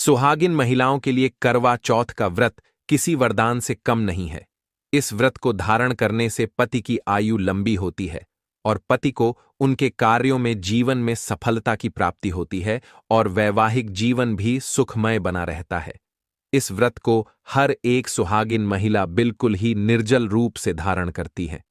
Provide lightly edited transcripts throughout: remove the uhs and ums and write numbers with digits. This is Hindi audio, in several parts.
सुहागिन महिलाओं के लिए करवा चौथ का व्रत किसी वरदान से कम नहीं है। इस व्रत को धारण करने से पति की आयु लंबी होती है और पति को उनके कार्यों में जीवन में सफलता की प्राप्ति होती है और वैवाहिक जीवन भी सुखमय बना रहता है। इस व्रत को हर एक सुहागिन महिला बिल्कुल ही निर्जल रूप से धारण करती है।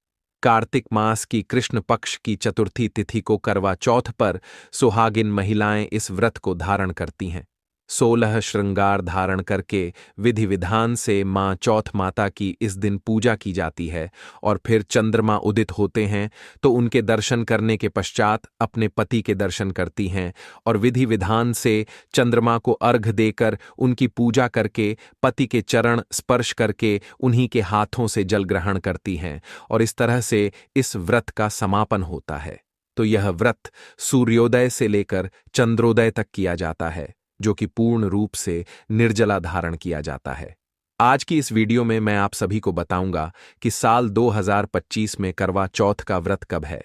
कार्तिक मास की कृष्ण पक्ष की चतुर्थी तिथि को करवा चौथ पर सुहागिन महिलाएं इस व्रत को धारण करती हैं। 16 श्रृंगार धारण करके विधि विधान से मां चौथ माता की इस दिन पूजा की जाती है और फिर चंद्रमा उदित होते हैं तो उनके दर्शन करने के पश्चात अपने पति के दर्शन करती हैं और विधि विधान से चंद्रमा को अर्घ देकर उनकी पूजा करके पति के चरण स्पर्श करके उन्हीं के हाथों से जल ग्रहण करती हैं और इस तरह से इस व्रत का समापन होता है। तो यह व्रत सूर्योदय से लेकर चंद्रोदय तक किया जाता है, जो कि पूर्ण रूप से निर्जला धारण किया जाता है। आज की इस वीडियो में मैं आप सभी को बताऊंगा कि साल 2025 में करवा चौथ का व्रत कब है,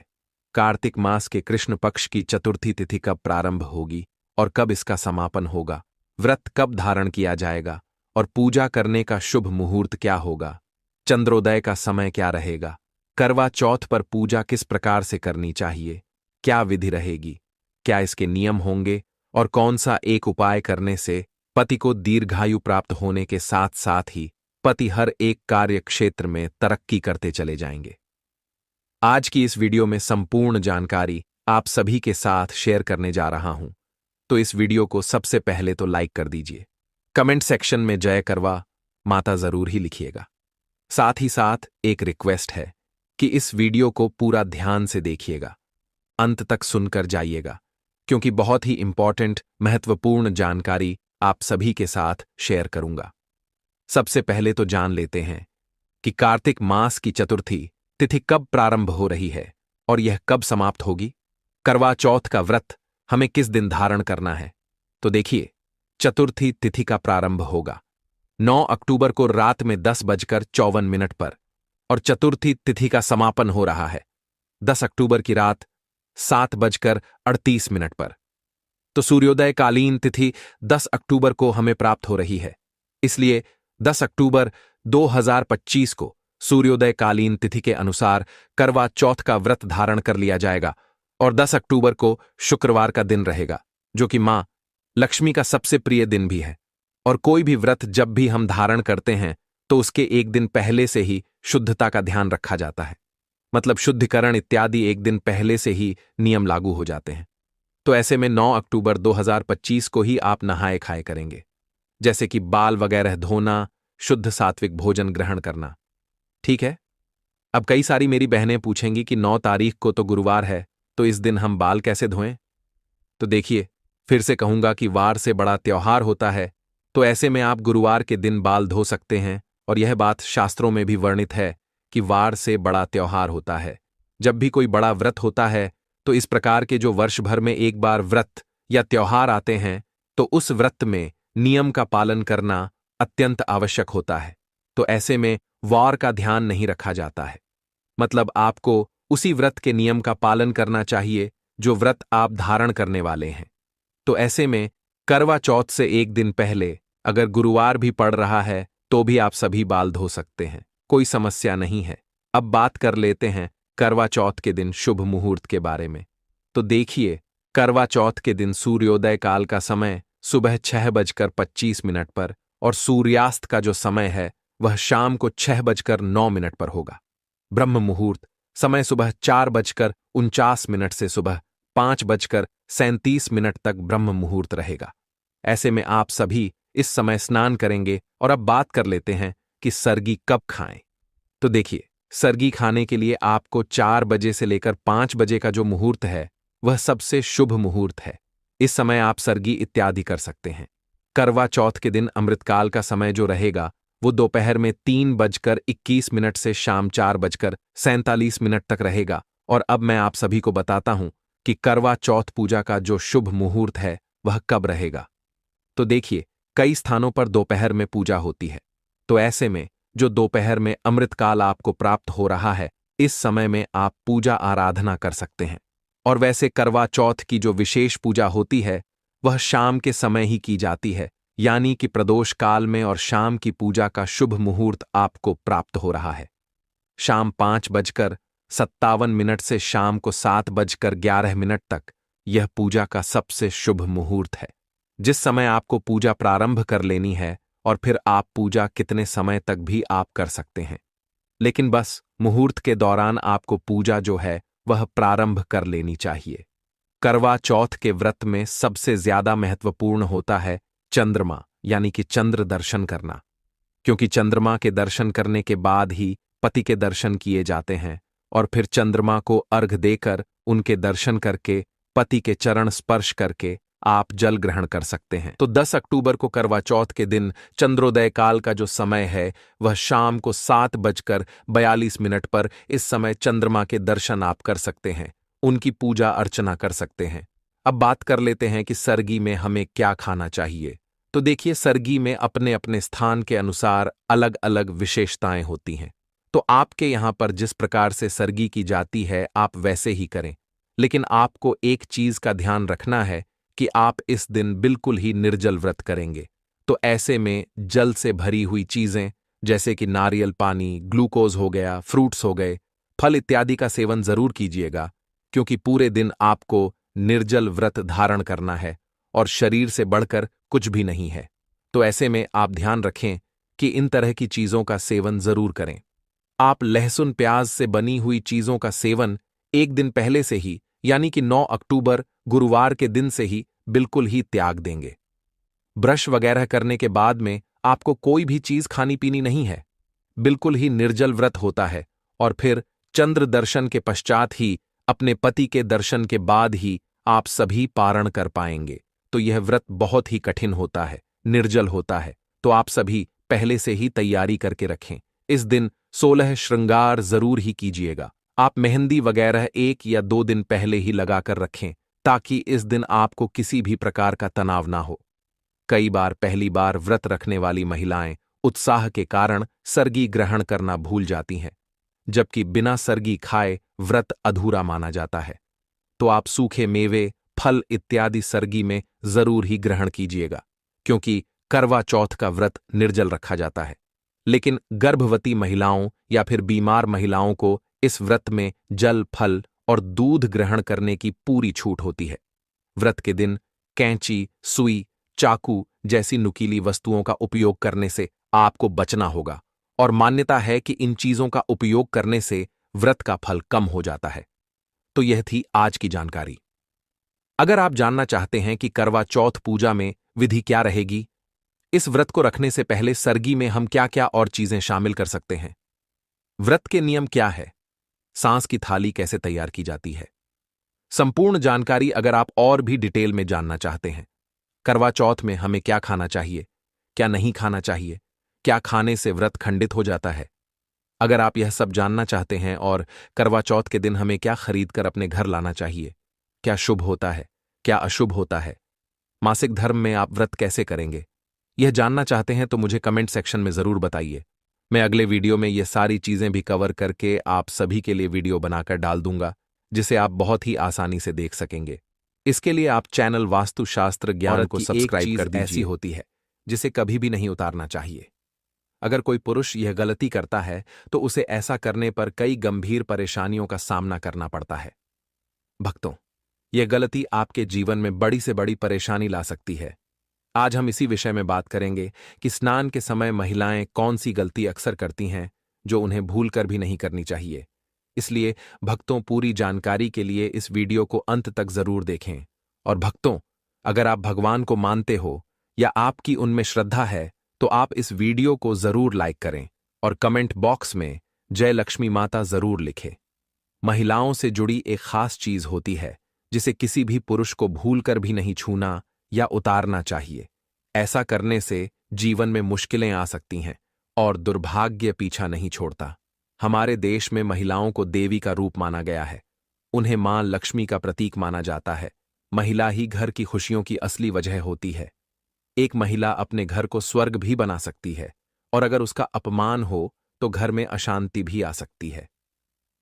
कार्तिक मास के कृष्ण पक्ष की चतुर्थी तिथि कब प्रारंभ होगी और कब इसका समापन होगा, व्रत कब धारण किया जाएगा और पूजा करने का शुभ मुहूर्त क्या होगा, चंद्रोदय का समय क्या रहेगा, करवा चौथ पर पूजा किस प्रकार से करनी चाहिए, क्या विधि रहेगी, क्या इसके नियम होंगे और कौन सा एक उपाय करने से पति को दीर्घायु प्राप्त होने के साथ साथ ही पति हर एक कार्य क्षेत्र में तरक्की करते चले जाएंगे। आज की इस वीडियो में संपूर्ण जानकारी आप सभी के साथ शेयर करने जा रहा हूं, तो इस वीडियो को सबसे पहले तो लाइक कर दीजिए। कमेंट सेक्शन में जय करवा माता जरूर ही लिखिएगा। साथ ही साथ एक रिक्वेस्ट है कि इस वीडियो को पूरा ध्यान से देखिएगा, अंत तक सुनकर जाइएगा, क्योंकि बहुत ही इंपॉर्टेंट महत्वपूर्ण जानकारी आप सभी के साथ शेयर करूंगा। सबसे पहले तो जान लेते हैं कि कार्तिक मास की चतुर्थी तिथि कब प्रारंभ हो रही है और यह कब समाप्त होगी। करवा चौथ का व्रत हमें किस दिन धारण करना है, तो देखिए, चतुर्थी तिथि का प्रारंभ होगा 9 अक्टूबर को रात में 10:54 पर और चतुर्थी तिथि का समापन हो रहा है 10 अक्टूबर की रात 7:38 पर। तो सूर्योदय कालीन तिथि 10 अक्टूबर को हमें प्राप्त हो रही है, इसलिए 10 अक्टूबर 2025 को सूर्योदय कालीन तिथि के अनुसार करवा चौथ का व्रत धारण कर लिया जाएगा और 10 अक्टूबर को शुक्रवार का दिन रहेगा, जो कि मां लक्ष्मी का सबसे प्रिय दिन भी है। और कोई भी व्रत जब भी हम धारण करते हैं तो उसके एक दिन पहले से ही शुद्धता का ध्यान रखा जाता है, मतलब शुद्धिकरण इत्यादि एक दिन पहले से ही नियम लागू हो जाते हैं। तो ऐसे में 9 अक्टूबर 2025 को ही आप नहाए खाए करेंगे, जैसे कि बाल वगैरह धोना, शुद्ध सात्विक भोजन ग्रहण करना। ठीक है। अब कई सारी मेरी बहनें पूछेंगी कि 9 तारीख को तो गुरुवार है, तो इस दिन हम बाल कैसे धोएं। तो देखिए, फिर से कहूंगा कि वार से बड़ा त्योहार होता है, तो ऐसे में आप गुरुवार के दिन बाल धो सकते हैं और यह बात शास्त्रों में भी वर्णित है कि वार से बड़ा त्योहार होता है। जब भी कोई बड़ा व्रत होता है तो इस प्रकार के जो वर्ष भर में एक बार व्रत या त्योहार आते हैं तो उस व्रत में नियम का पालन करना अत्यंत आवश्यक होता है। तो ऐसे में वार का ध्यान नहीं रखा जाता है, मतलब आपको उसी व्रत के नियम का पालन करना चाहिए जो व्रत आप धारण करने वाले हैं। तो ऐसे में करवा चौथ से एक दिन पहले अगर गुरुवार भी पड़ रहा है तो भी आप सभी बाल धो सकते हैं, कोई समस्या नहीं है। अब बात कर लेते हैं करवा चौथ के दिन शुभ मुहूर्त के बारे में। तो देखिए, करवा चौथ के दिन सूर्योदय काल का समय सुबह 6:25 पर और सूर्यास्त का जो समय है वह शाम को 6:09 पर होगा। ब्रह्म मुहूर्त समय सुबह 4:49 से सुबह 5:37 तक ब्रह्म मुहूर्त रहेगा। ऐसे में आप सभी इस समय स्नान करेंगे। और अब बात कर लेते हैं कि सरगी कब खाएं। तो देखिए, सरगी खाने के लिए आपको 4 बजे से लेकर 5 बजे का जो मुहूर्त है वह सबसे शुभ मुहूर्त है। इस समय आप सरगी इत्यादि कर सकते हैं। करवा चौथ के दिन अमृतकाल का समय जो रहेगा वो दोपहर में 3:21 से शाम 4:47 तक रहेगा। और अब मैं आप सभी को बताता हूं कि करवा चौथ पूजा का जो शुभ मुहूर्त है वह कब रहेगा। तो देखिए, कई स्थानों पर दोपहर में पूजा होती है, तो ऐसे में जो दोपहर में अमृतकाल आपको प्राप्त हो रहा है, इस समय में आप पूजा आराधना कर सकते हैं। और वैसे करवा चौथ की जो विशेष पूजा होती है वह शाम के समय ही की जाती है, यानी कि प्रदोष काल में और शाम की पूजा का शुभ मुहूर्त आपको प्राप्त हो रहा है। शाम 5:57 से शाम को 7:11 तक यह पूजा का सबसे शुभ मुहूर्त है, जिस समय आपको पूजा प्रारंभ कर लेनी है, और फिर आप पूजा कितने समय तक भी आप कर सकते हैं, लेकिन बस मुहूर्त के दौरान आपको पूजा जो है वह प्रारंभ कर लेनी चाहिए। करवा चौथ के व्रत में सबसे ज्यादा महत्वपूर्ण होता है चंद्रमा यानी कि चंद्र दर्शन करना, क्योंकि चंद्रमा के दर्शन करने के बाद ही पति के दर्शन किए जाते हैं, और फिर चंद्रमा को अर्घ देकर उनके दर्शन करके पति के चरण स्पर्श करके आप जल ग्रहण कर सकते हैं। तो 10 अक्टूबर को करवा चौथ के दिन चंद्रोदय काल का जो समय है वह शाम को 7:42 पर इस समय चंद्रमा के दर्शन आप कर सकते हैं, उनकी पूजा अर्चना कर सकते हैं। अब बात कर लेते हैं कि सरगी में हमें क्या खाना चाहिए। तो देखिए, सरगी में अपने अपने स्थान के अनुसार अलग अलग विशेषताएं होती हैं। तो आपके यहां पर जिस प्रकार से सरगी की जाती है आप वैसे ही करें, लेकिन आपको एक चीज का ध्यान रखना है कि आप इस दिन बिल्कुल ही निर्जल व्रत करेंगे। तो ऐसे में जल से भरी हुई चीजें जैसे कि नारियल पानी, ग्लूकोज हो गया, फ्रूट्स हो गए, फल इत्यादि का सेवन जरूर कीजिएगा, क्योंकि पूरे दिन आपको निर्जल व्रत धारण करना है और शरीर से बढ़कर कुछ भी नहीं है। तो ऐसे में आप ध्यान रखें कि इन तरह की चीजों का सेवन जरूर करें। आप लहसुन प्याज से बनी हुई चीजों का सेवन एक दिन पहले से ही यानी कि 9 अक्टूबर गुरुवार के दिन से ही बिल्कुल ही त्याग देंगे। ब्रश वगैरह करने के बाद में आपको कोई भी चीज खानी पीनी नहीं है, बिल्कुल ही निर्जल व्रत होता है, और फिर चंद्र दर्शन के पश्चात ही अपने पति के दर्शन के बाद ही आप सभी पारण कर पाएंगे। तो यह व्रत बहुत ही कठिन होता है, निर्जल होता है, तो आप सभी पहले से ही तैयारी करके रखें। इस दिन 16 श्रृंगार जरूर ही कीजिएगा। आप मेहंदी वगैरह 1 या 2 दिन पहले ही लगाकर रखें, ताकि इस दिन आपको किसी भी प्रकार का तनाव ना हो। कई बार पहली बार व्रत रखने वाली महिलाएं उत्साह के कारण सरगी ग्रहण करना भूल जाती हैं, जबकि बिना सरगी खाए व्रत अधूरा माना जाता है। तो आप सूखे मेवे, फल इत्यादि सरगी में जरूर ही ग्रहण कीजिएगा, क्योंकि करवा चौथ का व्रत निर्जल रखा जाता है। लेकिन गर्भवती महिलाओं या फिर बीमार महिलाओं को इस व्रत में जल, फल और दूध ग्रहण करने की पूरी छूट होती है। व्रत के दिन कैंची, सुई, चाकू जैसी नुकीली वस्तुओं का उपयोग करने से आपको बचना होगा, और मान्यता है कि इन चीजों का उपयोग करने से व्रत का फल कम हो जाता है। तो यह थी आज की जानकारी। अगर आप जानना चाहते हैं कि करवा चौथ पूजा में विधि क्या रहेगी, इस व्रत को रखने से पहले सरगी में हम क्या क्या और चीजें शामिल कर सकते हैं, व्रत के नियम क्या है, सांस की थाली कैसे तैयार की जाती है, संपूर्ण जानकारी अगर आप और भी डिटेल में जानना चाहते हैं, करवा चौथ में हमें क्या खाना चाहिए, क्या नहीं खाना चाहिए, क्या खाने से व्रत खंडित हो जाता है, अगर आप यह सब जानना चाहते हैं, और करवा चौथ के दिन हमें क्या खरीद कर अपने घर लाना चाहिए, क्या शुभ होता है, क्या अशुभ होता है, मासिक धर्म में आप व्रत कैसे करेंगे, यह जानना चाहते हैं तो मुझे कमेंट सेक्शन में जरूर बताइए। मैं अगले वीडियो में ये सारी चीजें भी कवर करके आप सभी के लिए वीडियो बनाकर डाल दूंगा, जिसे आप बहुत ही आसानी से देख सकेंगे। इसके लिए आप चैनल वास्तुशास्त्र ज्ञान को सब्सक्राइब कर दीजिए। ऐसी होती है जिसे कभी भी नहीं उतारना चाहिए। अगर कोई पुरुष यह गलती करता है तो उसे ऐसा करने पर कई गंभीर परेशानियों का सामना करना पड़ता है। भक्तों, यह गलती आपके जीवन में बड़ी से बड़ी परेशानी ला सकती है। आज हम इसी विषय में बात करेंगे कि स्नान के समय महिलाएं कौन सी गलती अक्सर करती हैं जो उन्हें भूलकर भी नहीं करनी चाहिए। इसलिए भक्तों, पूरी जानकारी के लिए इस वीडियो को अंत तक जरूर देखें। और भक्तों, अगर आप भगवान को मानते हो या आपकी उनमें श्रद्धा है तो आप इस वीडियो को जरूर लाइक करें और कमेंट बॉक्स में जय लक्ष्मी माता जरूर लिखें। महिलाओं से जुड़ी एक खास चीज होती है जिसे किसी भी पुरुष को भूलकर भी नहीं छूना या उतारना चाहिए। ऐसा करने से जीवन में मुश्किलें आ सकती हैं और दुर्भाग्य पीछा नहीं छोड़ता। हमारे देश में महिलाओं को देवी का रूप माना गया है, उन्हें मां लक्ष्मी का प्रतीक माना जाता है। महिला ही घर की खुशियों की असली वजह होती है। एक महिला अपने घर को स्वर्ग भी बना सकती है, और अगर उसका अपमान हो तो घर में अशांति भी आ सकती है।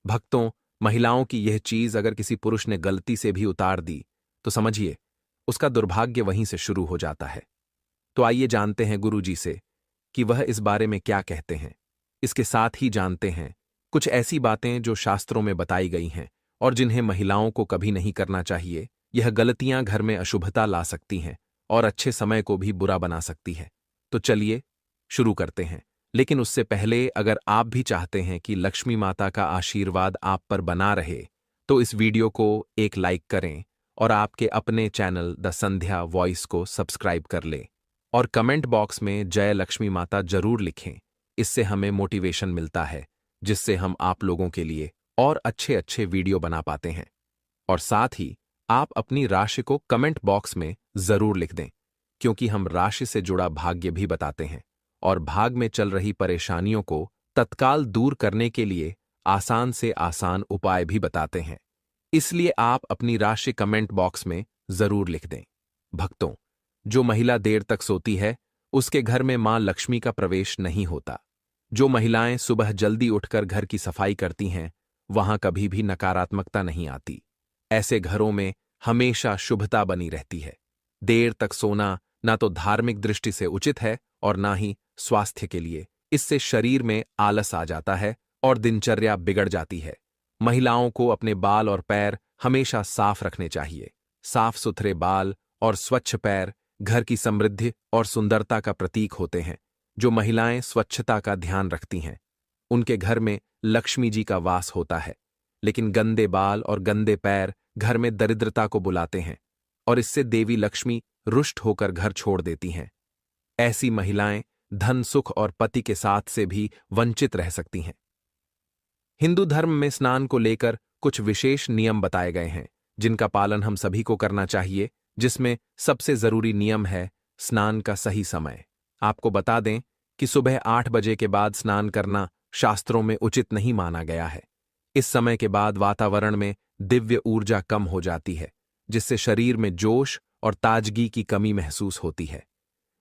भक्तों, महिलाओं की यह चीज अगर किसी पुरुष ने गलती से भी उतार दी तो समझिए उसका दुर्भाग्य वहीं से शुरू हो जाता है। तो आइए जानते हैं गुरुजी से कि वह इस बारे में क्या कहते हैं। इसके साथ ही जानते हैं कुछ ऐसी बातें जो शास्त्रों में बताई गई हैं और जिन्हें महिलाओं को कभी नहीं करना चाहिए। यह गलतियां घर में अशुभता ला सकती हैं और अच्छे समय को भी बुरा बना सकती है। तो चलिए शुरू करते हैं। लेकिन उससे पहले अगर आप भी चाहते हैं कि लक्ष्मी माता का आशीर्वाद आप पर बना रहे, तो इस वीडियो को एक लाइक करें और आपके अपने चैनल द संध्या वॉइस को सब्सक्राइब कर लें और कमेंट बॉक्स में जय लक्ष्मी माता जरूर लिखें। इससे हमें मोटिवेशन मिलता है, जिससे हम आप लोगों के लिए और अच्छे अच्छे वीडियो बना पाते हैं। और साथ ही आप अपनी राशि को कमेंट बॉक्स में जरूर लिख दें, क्योंकि हम राशि से जुड़ा भाग्य भी बताते हैं और भाग में चल रही परेशानियों को तत्काल दूर करने के लिए आसान से आसान उपाय भी बताते हैं। इसलिए आप अपनी राशि कमेंट बॉक्स में जरूर लिख दें। भक्तों, जो महिला देर तक सोती है उसके घर में मां लक्ष्मी का प्रवेश नहीं होता। जो महिलाएं सुबह जल्दी उठकर घर की सफाई करती हैं, वहां कभी भी नकारात्मकता नहीं आती। ऐसे घरों में हमेशा शुभता बनी रहती है। देर तक सोना ना तो धार्मिक दृष्टि से उचित है और ना ही स्वास्थ्य के लिए। इससे शरीर में आलस आ जाता है और दिनचर्या बिगड़ जाती है। महिलाओं को अपने बाल और पैर हमेशा साफ रखने चाहिए। साफ सुथरे बाल और स्वच्छ पैर घर की समृद्धि और सुंदरता का प्रतीक होते हैं। जो महिलाएं स्वच्छता का ध्यान रखती हैं, उनके घर में लक्ष्मी जी का वास होता है। लेकिन गंदे बाल और गंदे पैर घर में दरिद्रता को बुलाते हैं और इससे देवी लक्ष्मी रुष्ट होकर घर छोड़ देती हैं। ऐसी महिलाएं धन, सुख और पति के साथ से भी वंचित रह सकती हैं। हिंदू धर्म में स्नान को लेकर कुछ विशेष नियम बताए गए हैं, जिनका पालन हम सभी को करना चाहिए। जिसमें सबसे जरूरी नियम है स्नान का सही समय। आपको बता दें कि सुबह 8 बजे के बाद स्नान करना शास्त्रों में उचित नहीं माना गया है। इस समय के बाद वातावरण में दिव्य ऊर्जा कम हो जाती है, जिससे शरीर में जोश और ताजगी की कमी महसूस होती है।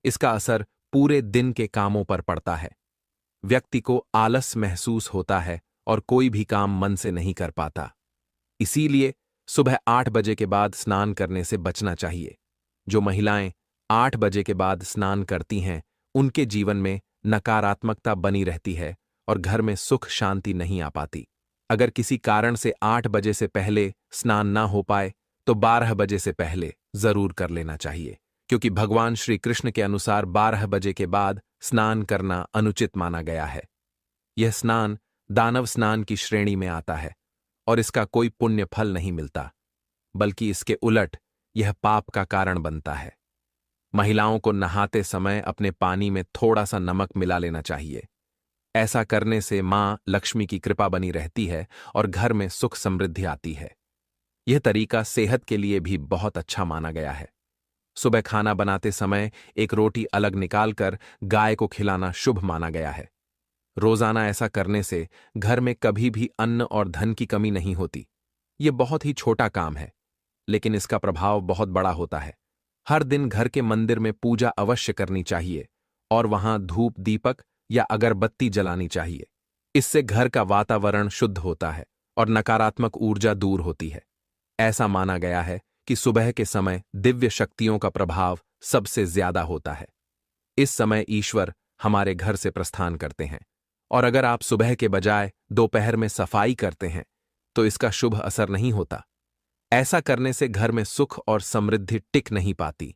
इसका असर पूरे दिन के कामों पर पड़ता है। व्यक्ति को आलस महसूस होता है और कोई भी काम मन से नहीं कर पाता। इसीलिए सुबह 8 बजे के बाद स्नान करने से बचना चाहिए। जो महिलाएं 8 बजे के बाद स्नान करती हैं, उनके जीवन में नकारात्मकता बनी रहती है और घर में सुख शांति नहीं आ पाती। अगर किसी कारण से 8 बजे से पहले स्नान ना हो पाए, तो 12 बजे से पहले जरूर कर लेना चाहिए, क्योंकि भगवान श्री कृष्ण के अनुसार 12 बजे के बाद स्नान करना अनुचित माना गया है। यह स्नान दानव स्नान की श्रेणी में आता है और इसका कोई पुण्य फल नहीं मिलता, बल्कि इसके उलट यह पाप का कारण बनता है। महिलाओं को नहाते समय अपने पानी में थोड़ा सा नमक मिला लेना चाहिए। ऐसा करने से मां लक्ष्मी की कृपा बनी रहती है और घर में सुख समृद्धि आती है। यह तरीका सेहत के लिए भी बहुत अच्छा माना गया है। सुबह खाना बनाते समय एक रोटी अलग निकालकर गाय को खिलाना शुभ माना गया है। रोजाना ऐसा करने से घर में कभी भी अन्न और धन की कमी नहीं होती। यह बहुत ही छोटा काम है, लेकिन इसका प्रभाव बहुत बड़ा होता है। हर दिन घर के मंदिर में पूजा अवश्य करनी चाहिए और वहां धूप दीपक या अगरबत्ती जलानी चाहिए। इससे घर का वातावरण शुद्ध होता है और नकारात्मक ऊर्जा दूर होती है। ऐसा माना गया है कि सुबह के समय दिव्य शक्तियों का प्रभाव सबसे ज्यादा होता है। इस समय ईश्वर हमारे घर से प्रस्थान करते हैं और अगर आप सुबह के बजाय दोपहर में सफाई करते हैं, तो इसका शुभ असर नहीं होता। ऐसा करने से घर में सुख और समृद्धि टिक नहीं पाती।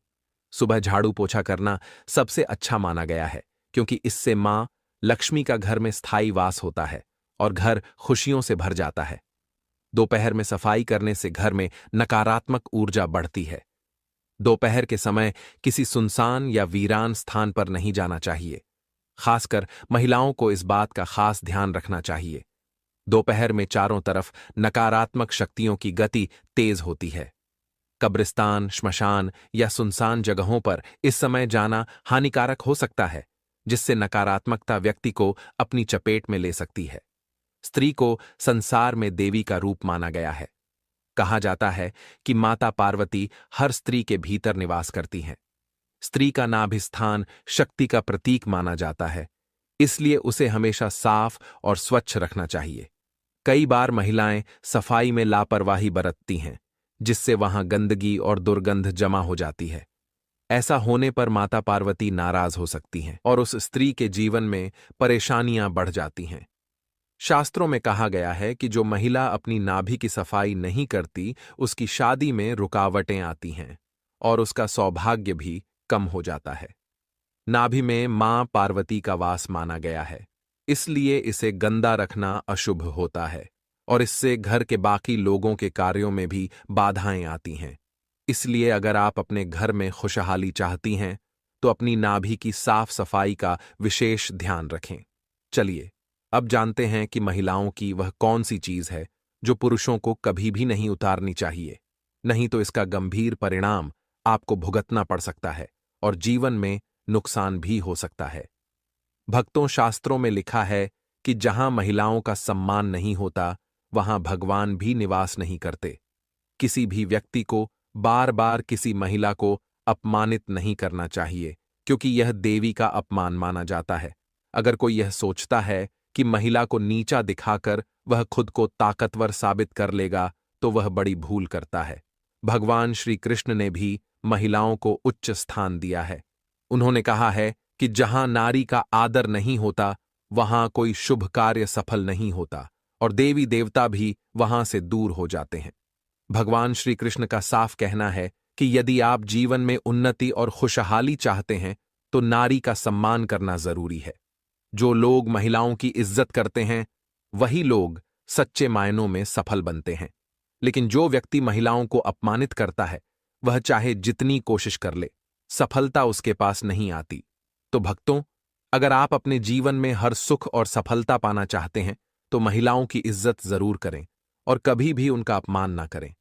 सुबह झाड़ू पोछा करना सबसे अच्छा माना गया है, क्योंकि इससे मां लक्ष्मी का घर में स्थायी वास होता है और घर खुशियों से भर जाता है। दोपहर में सफाई करने से घर में नकारात्मक ऊर्जा बढ़ती है। दोपहर के समय किसी सुनसान या वीरान स्थान पर नहीं जाना चाहिए। खासकर महिलाओं को इस बात का खास ध्यान रखना चाहिए। दोपहर में चारों तरफ नकारात्मक शक्तियों की गति तेज होती है। कब्रिस्तान, श्मशान या सुनसान जगहों पर इस समय जाना हानिकारक हो सकता है, जिससे नकारात्मकता व्यक्ति को अपनी चपेट में ले सकती है। स्त्री को संसार में देवी का रूप माना गया है। कहा जाता है कि माता पार्वती हर स्त्री के भीतर निवास करती हैं। स्त्री का नाभिस्थान शक्ति का प्रतीक माना जाता है, इसलिए उसे हमेशा साफ और स्वच्छ रखना चाहिए। कई बार महिलाएं सफाई में लापरवाही बरतती हैं, जिससे वहां गंदगी और दुर्गंध जमा हो जाती है। ऐसा होने पर माता पार्वती नाराज हो सकती हैं और उस स्त्री के जीवन में परेशानियां बढ़ जाती हैं। शास्त्रों में कहा गया है कि जो महिला अपनी नाभि की सफाई नहीं करती, उसकी शादी में रुकावटें आती हैं और उसका सौभाग्य भी कम हो जाता है। नाभि में मां पार्वती का वास माना गया है, इसलिए इसे गंदा रखना अशुभ होता है और इससे घर के बाकी लोगों के कार्यों में भी बाधाएं आती हैं। इसलिए अगर आप अपने घर में खुशहाली चाहती हैं, तो अपनी नाभि की साफ सफाई का विशेष ध्यान रखें। चलिए, अब जानते हैं कि महिलाओं की वह कौन सी चीज है जो पुरुषों को कभी भी नहीं उतारनी चाहिए, नहीं तो इसका गंभीर परिणाम आपको भुगतना पड़ सकता है और जीवन में नुकसान भी हो सकता है। भक्तों, शास्त्रों में लिखा है कि जहां महिलाओं का सम्मान नहीं होता, वहां भगवान भी निवास नहीं करते। किसी भी व्यक्ति को बार बार किसी महिला को अपमानित नहीं करना चाहिए, क्योंकि यह देवी का अपमान माना जाता है। अगर कोई यह सोचता है कि महिला को नीचा दिखाकर वह खुद को ताकतवर साबित कर लेगा, तो वह बड़ी भूल करता है। भगवान श्री कृष्ण ने भी महिलाओं को उच्च स्थान दिया है। उन्होंने कहा है कि जहां नारी का आदर नहीं होता, वहां कोई शुभ कार्य सफल नहीं होता और देवी देवता भी वहां से दूर हो जाते हैं। भगवान श्री कृष्ण का साफ कहना है कि यदि आप जीवन में उन्नति और खुशहाली चाहते हैं, तो नारी का सम्मान करना जरूरी है। जो लोग महिलाओं की इज्जत करते हैं, वही लोग सच्चे मायनों में सफल बनते हैं। लेकिन जो व्यक्ति महिलाओं को अपमानित करता है, वह चाहे जितनी कोशिश कर ले, सफलता उसके पास नहीं आती। तो भक्तों, अगर आप अपने जीवन में हर सुख और सफलता पाना चाहते हैं, तो महिलाओं की इज्जत जरूर करें और कभी भी उनका अपमान ना करें।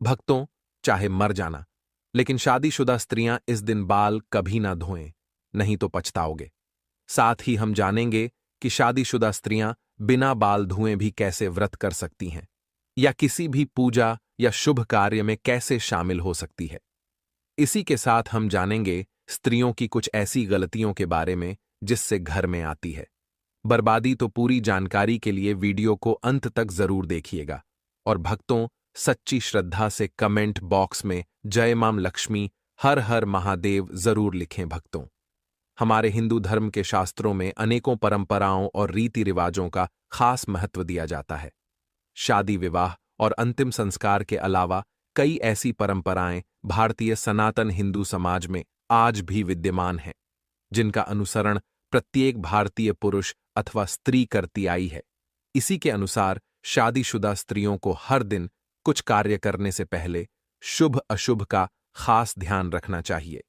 भक्तों, चाहे मर जाना, लेकिन शादीशुदा स्त्रियां इस दिन बाल कभी ना धोएं, नहीं तो पछताओगे। साथ ही हम जानेंगे कि शादीशुदा स्त्रियां बिना बाल धुए भी कैसे व्रत कर सकती हैं या किसी भी पूजा या शुभ कार्य में कैसे शामिल हो सकती है। इसी के साथ हम जानेंगे स्त्रियों की कुछ ऐसी गलतियों के बारे में जिससे घर में आती है बर्बादी। तो पूरी जानकारी के लिए वीडियो को अंत तक जरूर देखिएगा। और भक्तों, सच्ची श्रद्धा से कमेंट बॉक्स में जय मां लक्ष्मी, हर हर महादेव जरूर लिखें। भक्तों, हमारे हिंदू धर्म के शास्त्रों में अनेकों परंपराओं और रीति रिवाजों का खास महत्व दिया जाता है। शादी, विवाह और अंतिम संस्कार के अलावा कई ऐसी परंपराएं भारतीय सनातन हिंदू समाज में आज भी विद्यमान हैं, जिनका अनुसरण प्रत्येक भारतीय पुरुष अथवा स्त्री करती आई है। इसी के अनुसार शादीशुदा स्त्रियों को हर दिन कुछ कार्य करने से पहले शुभ अशुभ का खास ध्यान रखना चाहिए।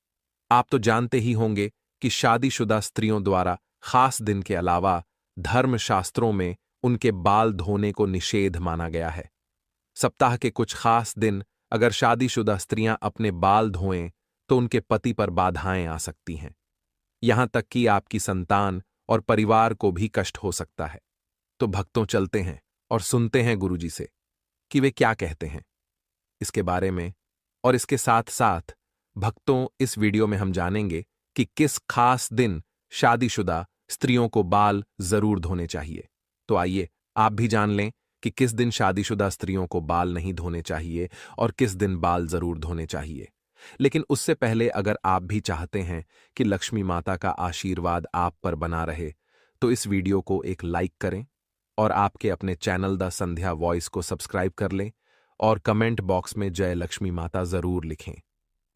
आप तो जानते ही होंगे कि शादीशुदा स्त्रियों द्वारा खास दिन के अलावा धर्मशास्त्रों में उनके बाल धोने को निषेध माना गया है। सप्ताह के कुछ खास दिन अगर शादीशुदा स्त्रियां अपने बाल धोएं, तो उनके पति पर बाधाएं आ सकती हैं। यहां तक कि आपकी संतान और परिवार को भी कष्ट हो सकता है। तो भक्तों, चलते हैं और सुनते हैं गुरुजी से कि वे क्या कहते हैं इसके बारे में। और इसके साथ साथ भक्तों, इस वीडियो में हम जानेंगे कि किस खास दिन शादीशुदा स्त्रियों को बाल जरूर धोने चाहिए। तो आइए आप भी जान लें कि किस दिन शादीशुदा स्त्रियों को बाल नहीं धोने चाहिए और किस दिन बाल जरूर धोने चाहिए। लेकिन उससे पहले अगर आप भी चाहते हैं कि लक्ष्मी माता का आशीर्वाद आप पर बना रहे, तो इस वीडियो को एक लाइक करें और आपके अपने चैनल द संध्या वॉइस को सब्सक्राइब कर लें और कमेंट बॉक्स में जय लक्ष्मी माता जरूर लिखें।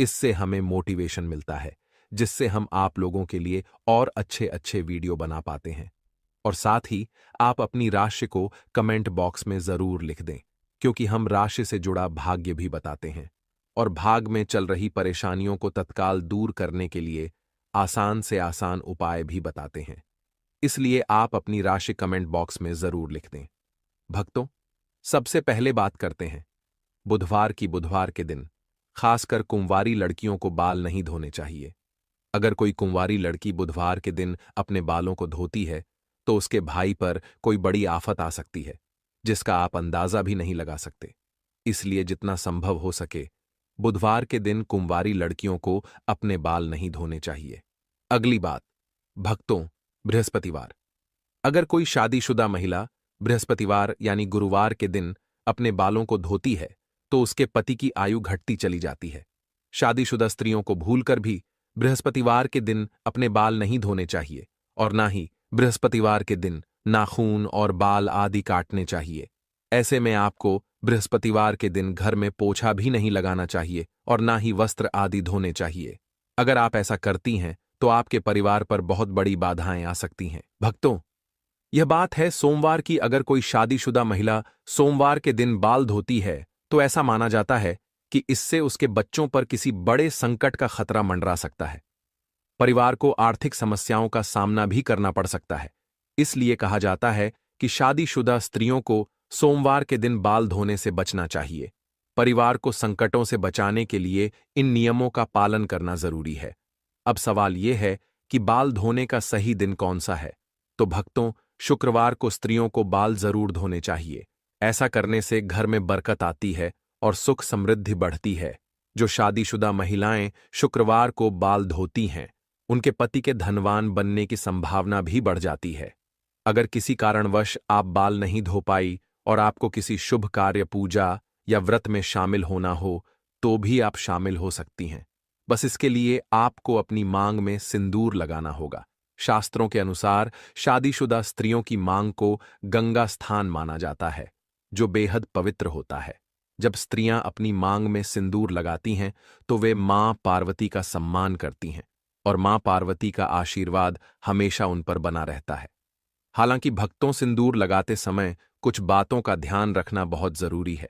इससे हमें मोटिवेशन मिलता है, जिससे हम आप लोगों के लिए और अच्छे अच्छे वीडियो बना पाते हैं। और साथ ही आप अपनी राशि को कमेंट बॉक्स में जरूर लिख दें, क्योंकि हम राशि से जुड़ा भाग्य भी बताते हैं और भाग में चल रही परेशानियों को तत्काल दूर करने के लिए आसान से आसान उपाय भी बताते हैं। इसलिए आप अपनी राशि कमेंट बॉक्स में जरूर लिख दें। भक्तों, सबसे पहले बात करते हैं बुधवार की। बुधवार के दिन खासकर कुंवारी लड़कियों को बाल नहीं धोने चाहिए। अगर कोई कुंवारी लड़की बुधवार के दिन अपने बालों को धोती है, तो उसके भाई पर कोई बड़ी आफत आ सकती है, जिसका आप अंदाजा भी नहीं लगा सकते। इसलिए जितना संभव हो सके बुधवार के दिन कुंवारी लड़कियों को अपने बाल नहीं धोने चाहिए। अगली बात, भक्तों, बृहस्पतिवार। अगर कोई शादीशुदा महिला बृहस्पतिवार यानी गुरुवार के दिन अपने बालों को धोती है, तो उसके पति की आयु घटती चली जाती है। शादीशुदा स्त्रियों को भूलकर भी बृहस्पतिवार के दिन अपने बाल नहीं धोने चाहिए और ना ही बृहस्पतिवार के दिन नाखून और बाल आदि काटने चाहिए। ऐसे में आपको बृहस्पतिवार के दिन घर में पोछा भी नहीं लगाना चाहिए और ना ही वस्त्र आदि धोने चाहिए। अगर आप ऐसा करती हैं तो आपके परिवार पर बहुत बड़ी बाधाएं आ सकती हैं। भक्तों, यह बात है सोमवार की। अगर कोई शादीशुदा महिला सोमवार के दिन बाल धोती है तो ऐसा माना जाता है कि इससे उसके बच्चों पर किसी बड़े संकट का खतरा मंडरा सकता है। परिवार को आर्थिक समस्याओं का सामना भी करना पड़ सकता है। इसलिए कहा जाता है कि शादीशुदा स्त्रियों को सोमवार के दिन बाल धोने से बचना चाहिए। परिवार को संकटों से बचाने के लिए इन नियमों का पालन करना जरूरी है। अब सवाल यह है कि बाल धोने का सही दिन कौन सा है? तो भक्तों, शुक्रवार को स्त्रियों को बाल जरूर धोने चाहिए। ऐसा करने से घर में बरकत आती है और सुख समृद्धि बढ़ती है। जो शादीशुदा महिलाएं शुक्रवार को बाल धोती हैं, उनके पति के धनवान बनने की संभावना भी बढ़ जाती है। अगर किसी कारणवश आप बाल नहीं धो पाई और आपको किसी शुभ कार्य, पूजा या व्रत में शामिल होना हो तो भी आप शामिल हो सकती हैं। बस इसके लिए आपको अपनी मांग में सिंदूर लगाना होगा। शास्त्रों के अनुसार शादीशुदा स्त्रियों की मांग को गंगा स्थान माना जाता है, जो बेहद पवित्र होता है। जब स्त्रियां अपनी मांग में सिंदूर लगाती हैं तो वे मां पार्वती का सम्मान करती हैं और मां पार्वती का आशीर्वाद हमेशा उन पर बना रहता है। हालांकि भक्तों, सिंदूर लगाते समय कुछ बातों का ध्यान रखना बहुत जरूरी है।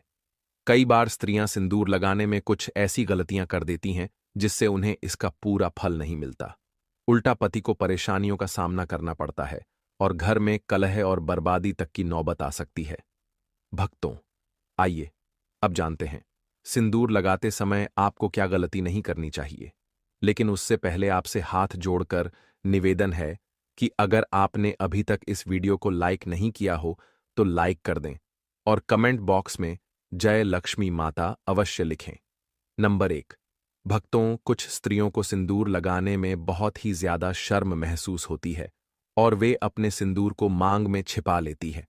कई बार स्त्रियां सिंदूर लगाने में कुछ ऐसी गलतियां कर देती हैं जिससे उन्हें इसका पूरा फल नहीं मिलता। उल्टा पति को परेशानियों का सामना करना पड़ता है और घर में कलह और बर्बादी तक की नौबत आ सकती है। भक्तों, आइए अब जानते हैं सिंदूर लगाते समय आपको क्या गलती नहीं करनी चाहिए। लेकिन उससे पहले आपसे हाथ जोड़कर निवेदन है कि अगर आपने अभी तक इस वीडियो को लाइक नहीं किया हो तो लाइक कर दें और कमेंट बॉक्स में जय लक्ष्मी माता अवश्य लिखें। नंबर 1, भक्तों, कुछ स्त्रियों को सिंदूर लगाने में बहुत ही ज्यादा शर्म महसूस होती है और वे अपने सिंदूर को मांग में छिपा लेती है।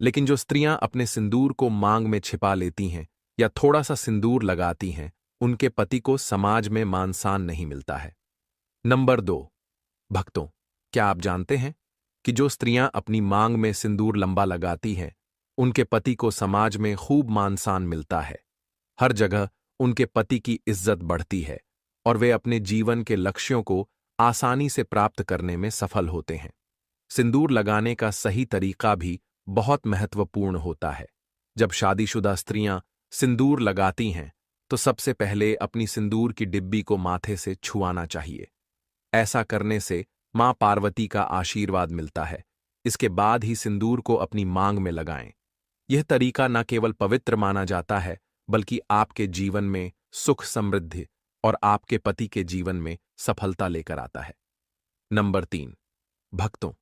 लेकिन जो स्त्रियां अपने सिंदूर को मांग में छिपा लेती हैं या थोड़ा सा सिंदूर लगाती हैं, उनके पति को समाज में मान सम्मान नहीं मिलता है। नंबर 2, भक्तों, क्या आप जानते हैं कि जो स्त्रियां अपनी मांग में सिंदूर लंबा लगाती हैं, उनके पति को समाज में खूब मान सम्मान मिलता है। हर जगह उनके पति की इज्जत बढ़ती है और वे अपने जीवन के लक्ष्यों को आसानी से प्राप्त करने में सफल होते हैं। सिंदूर लगाने का सही तरीका भी बहुत महत्वपूर्ण होता है। जब शादीशुदा स्त्रियां सिंदूर लगाती हैं तो सबसे पहले अपनी सिंदूर की डिब्बी को माथे से छुआना चाहिए। ऐसा करने से मां पार्वती का आशीर्वाद मिलता है। इसके बाद ही सिंदूर को अपनी मांग में लगाएं। यह तरीका न केवल पवित्र माना जाता है बल्कि आपके जीवन में सुख समृद्धि और आपके पति के जीवन में सफलता लेकर आता है। नंबर 3, भक्तों,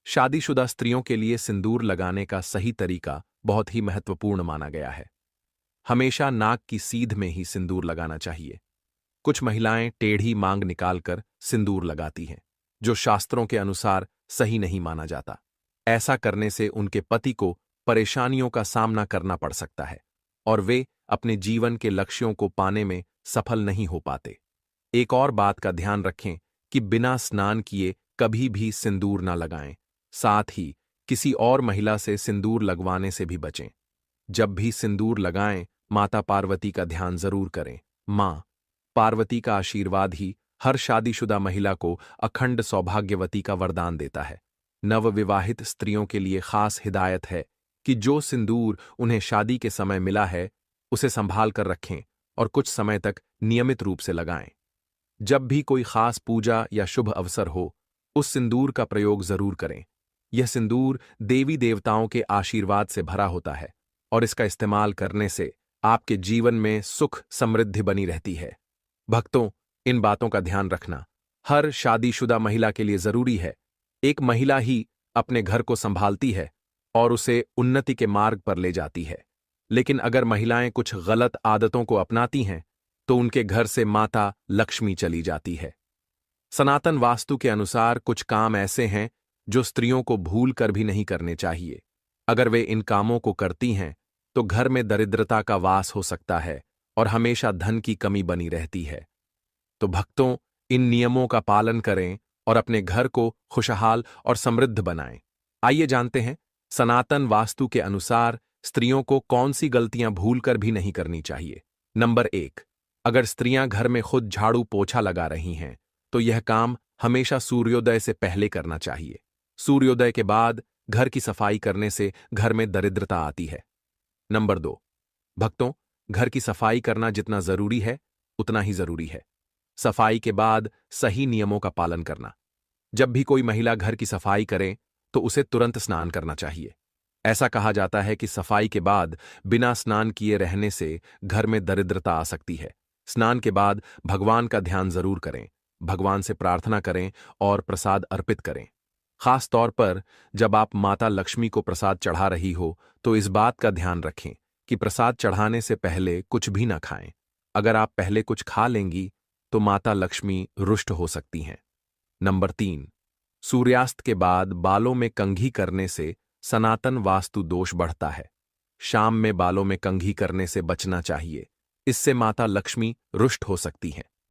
शादीशुदा स्त्रियों के लिए सिंदूर लगाने का सही तरीका बहुत ही महत्वपूर्ण माना गया है। हमेशा नाक की सीध में ही सिंदूर लगाना चाहिए। कुछ महिलाएं टेढ़ी मांग निकालकर सिंदूर लगाती हैं, जो शास्त्रों के अनुसार सही नहीं माना जाता। ऐसा करने से उनके पति को परेशानियों का सामना करना पड़ सकता है और वे अपने जीवन के लक्ष्यों को पाने में सफल नहीं हो पाते। एक और बात का ध्यान रखें कि बिना स्नान किए कभी भी सिंदूर न लगाएं। साथ ही किसी और महिला से सिंदूर लगवाने से भी बचें। जब भी सिंदूर लगाएं, माता पार्वती का ध्यान जरूर करें। मां पार्वती का आशीर्वाद ही हर शादीशुदा महिला को अखंड सौभाग्यवती का वरदान देता है। नवविवाहित स्त्रियों के लिए खास हिदायत है कि जो सिंदूर उन्हें शादी के समय मिला है, उसे संभाल कर रखें और कुछ समय तक नियमित रूप से लगाएं। जब भी कोई खास पूजा या शुभ अवसर हो, उस सिंदूर का प्रयोग जरूर करें। यह सिंदूर देवी देवताओं के आशीर्वाद से भरा होता है और इसका इस्तेमाल करने से आपके जीवन में सुख समृद्धि बनी रहती है। भक्तों, इन बातों का ध्यान रखना हर शादीशुदा महिला के लिए जरूरी है। एक महिला ही अपने घर को संभालती है और उसे उन्नति के मार्ग पर ले जाती है। लेकिन अगर महिलाएं कुछ गलत आदतों को अपनाती हैं तो उनके घर से माता लक्ष्मी चली जाती है। सनातन वास्तु के अनुसार कुछ काम ऐसे हैं जो स्त्रियों को भूल कर भी नहीं करने चाहिए। अगर वे इन कामों को करती हैं तो घर में दरिद्रता का वास हो सकता है और हमेशा धन की कमी बनी रहती है। तो भक्तों, इन नियमों का पालन करें और अपने घर को खुशहाल और समृद्ध बनाएं। आइए जानते हैं, सनातन वास्तु के अनुसार स्त्रियों को कौन सी गलतियां भूलकर भी नहीं करनी चाहिए। नंबर 1, अगर स्त्रियां घर में खुद झाड़ू पोछा लगा रही हैं, तो यह काम हमेशा सूर्योदय से पहले करना चाहिए। सूर्योदय के बाद घर की सफाई करने से घर में दरिद्रता आती है। नंबर 2, भक्तों, घर की सफाई करना जितना जरूरी है, उतना ही जरूरी है सफाई के बाद सही नियमों का पालन करना। जब भी कोई महिला घर की सफाई करे, तो उसे तुरंत स्नान करना चाहिए। ऐसा कहा जाता है कि सफाई के बाद बिना स्नान किए रहने से घर में दरिद्रता आ सकती है। स्नान के बाद भगवान का ध्यान जरूर करें, भगवान से प्रार्थना करें और प्रसाद अर्पित करें। खास तौर पर जब आप माता लक्ष्मी को प्रसाद चढ़ा रही हो, तो इस बात का ध्यान रखें कि प्रसाद चढ़ाने से पहले कुछ भी न खाएं। अगर आप पहले कुछ खा लेंगी, तो माता लक्ष्मी रुष्ट हो सकती हैं। नंबर 3, सूर्यास्त के बाद बालों में कंघी करने से सनातन वास्तु दोष बढ़ता है। शाम में बालों में कंघी करने से बचना चाहिए, इससे माता लक्ष्मी रुष्ट हो सकती हैं।